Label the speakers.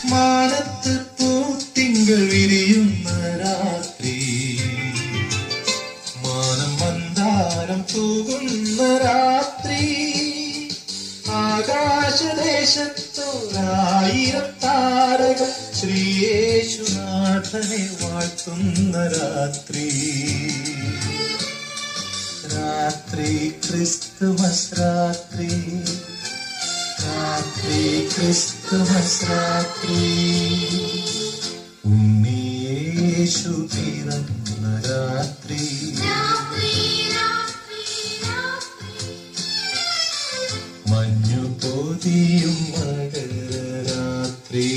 Speaker 1: മാനത്ത് പൂത്തിങ്കൾ വിരിയുന്ന രാത്രി, മാനം മന്ദാരം തൂകുന്ന രാത്രി, ആകാശദേശത്തോരായിരം താരകൾ ശ്രീയേശുനാഥനെ വാഴ്ത്തുന്ന രാത്രി. രാത്രി ക്രിസ്തുമസ് രാത്രി, രാത്രി ക്രിസ്തുമസ് രാത്രി, ഉണ്ണിയേശു പിറന്ന രാത്രി. മഞ്ഞു പൊതിയും മകരരാത്രി.